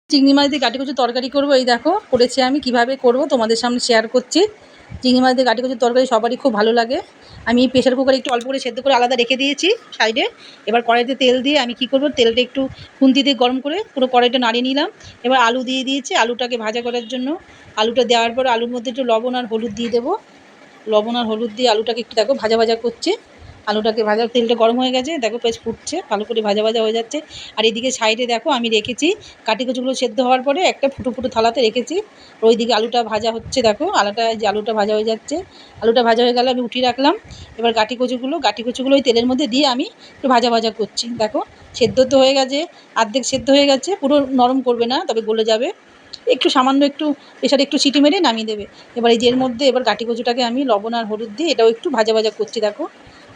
চিংড়ি মাছ দিয়ে গাটি কচুর তরকারি করবো। এই দেখো করেছি আমি, কিভাবে করব তোমাদের সামনে শেয়ার করছি। চিংড়ি মাছ দিয়ে গাটি কচুর তরকারি সবারই খুব ভালো লাগে। আমি প্রেশার কুকারে একটু অল্প করে সেদ্ধ করে আলাদা রেখে দিয়েছি সাইডে। এবার কড়াইতে তেল দিয়ে আমি কি করব, তেলটা একটু খুন্তি দিয়ে গরম করে পুরো কড়াইটা নাড়িয়ে নিলাম। এবার আলু দিয়ে দিয়েছি, আলুটাকে ভাজা করার জন্য। আলুটা দেওয়ার পর আলুর মধ্যে একটু লবণ আর হলুদ দিয়ে দেবো। লবণ আর হলুদ দিয়ে আলুটাকে একটু দেখো ভাজা ভাজা করছি। আলুটাকে ভাজা, তেলটা গরম হয়ে গেছে, দেখো বেশ ফুটছে, ভালো করে ভাজা ভাজা হয়ে যাচ্ছে। আর এদিকে সাইডে দেখো আমি রেখেছি কাটি কচুগুলো সেদ্ধ হওয়ার পরে একটা ফুটো ফুটো থালাতে রেখেছি। ওইদিকে আলুটা ভাজা হচ্ছে, দেখো আলুটা ভাজা হয়ে যাচ্ছে। আলুটা ভাজা হয়ে গেলে আমি উঠিয়ে রাখলাম। এবার গাটি কচুগুলো ওই তেলের মধ্যে দিয়ে আমি একটু ভাজা ভাজা করছি। দেখো সেদ্ধ তো হয়ে গেছে, অর্ধেক সেদ্ধ হয়ে গেছে, পুরো নরম করবে না, তবে গলে যাবে। একটু সামান্য একটু প্রেসারে একটু সিটি মেরে নামিয়ে দেবে। এবার এই যে এর মধ্যে এবার গাটি কচুটাকে আমি লবণ আর হলুদ দিয়ে এটাও একটু ভাজা ভাজা করছি, দেখো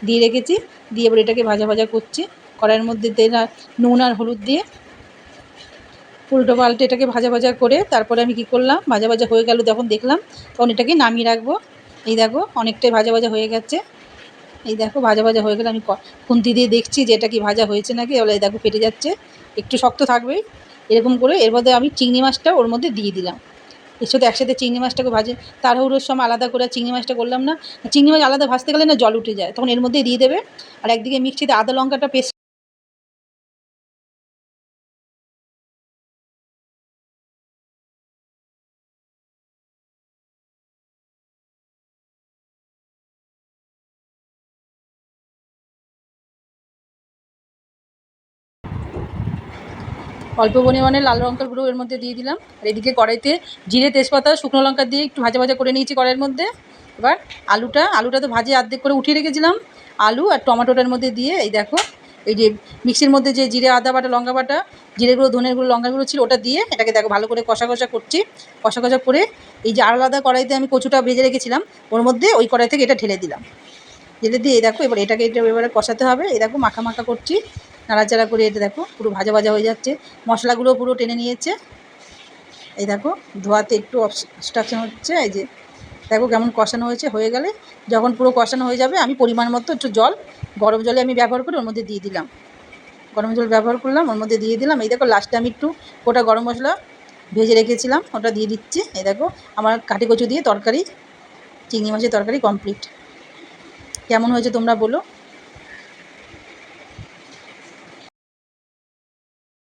দিয়ে রেখেছি। দিয়ে এবার এটাকে ভাজা ভাজা করছি কড়াইয়ের মধ্যে, তেল আর নুন আর হলুদ দিয়ে উল্টো পাল্টে এটাকে ভাজা ভাজা করে তারপরে আমি কি করলাম, ভাজা ভাজা হয়ে গেল যখন দেখলাম, তখন এটাকে নামিয়ে রাখবো। এই দেখো অনেকটাই ভাজা ভাজা হয়ে গেছে। এই দেখো ভাজা ভাজা হয়ে গেলে আমি খুন্তি দিয়ে দেখছি যে এটা কি ভাজা হয়েছে নাকি। এবার এই দেখো ফেটে যাচ্ছে, একটু শক্ত থাকবেই। এরকম করে এর মধ্যে আমি চিংড়ি মাছটা ওর মধ্যে দিয়ে দিলাম। এর সাথে একসাথে চিংড়ি মাছটাকে ভাজে, তাড়াহুড়োর সময় আলাদা করে চিংড়ি মাছটা করলাম না। চিংড়ি মাছ আলাদা ভাজতে গেলে না জল উঠে যায়, তখন এর মধ্যেই দিয়ে দেবে। আর একদিকে মিক্সিতে আদা লঙ্কাটা পেস্ট, অল্প পরিমাণে লাল লঙ্কার গুঁড়ো এর মধ্যে দিয়ে দিলাম। আর এদিকে কড়াইতে জিরে তেজপাতা শুকনো লঙ্কা দিয়ে একটু ভাজা ভাজা করে নিয়েছি কড়াইয়ের মধ্যে। এবার আলুটা তো ভাজে অর্ধেক করে উঠিয়ে রেখেছিলাম। আলু আর টমেটোটার মধ্যে দিয়ে এই দেখো এই যে মিক্সির মধ্যে যে জিরে আদা বাটা লঙ্কা বাটা, জিরে গুঁড়ো ধনের গুঁড়ো লঙ্কা গুঁড়ো ছিল ওটা দিয়ে এটাকে দেখো ভালো করে কষা কষা করছি। কষা কষা করে এই যে আলাদা কড়াইতে আমি কচুটা ভেজে রেখেছিলাম ওর মধ্যে ওই কড়াই থেকে এটা ঢেলে দিলাম। ঢেলে দিয়ে এই দেখো এবার এবারে কষাতে হবে। এই দেখো মাখা মাখা করছি, নাড়াচাড়া করে। এটা দেখো পুরো ভাজা ভাজা হয়ে যাচ্ছে, মশলাগুলো পুরো টেনে নিয়েছে। এই দেখো ধোয়াতে একটু অবস্ট্রাকশন হচ্ছে। এই যে দেখো কেমন কষানো হয়েছে। হয়ে গেলে যখন পুরো কষানো হয়ে যাবে আমি পরিমাণ মতো একটু জল, গরম জলে আমি ব্যবহার করে ওর মধ্যে দিয়ে দিলাম। গরম জল ব্যবহার করলাম, ওর মধ্যে দিয়ে দিলাম। এই দেখো লাস্টে আমি একটু গোটা গরম মশলা ভেজে রেখেছিলাম ওটা দিয়ে দিচ্ছি। এই দেখো আমার কাটি কচু দিয়ে তরকারি, চিংড়ি মাছের তরকারি কমপ্লিট। কেমন হয়েছে তোমরা বলো।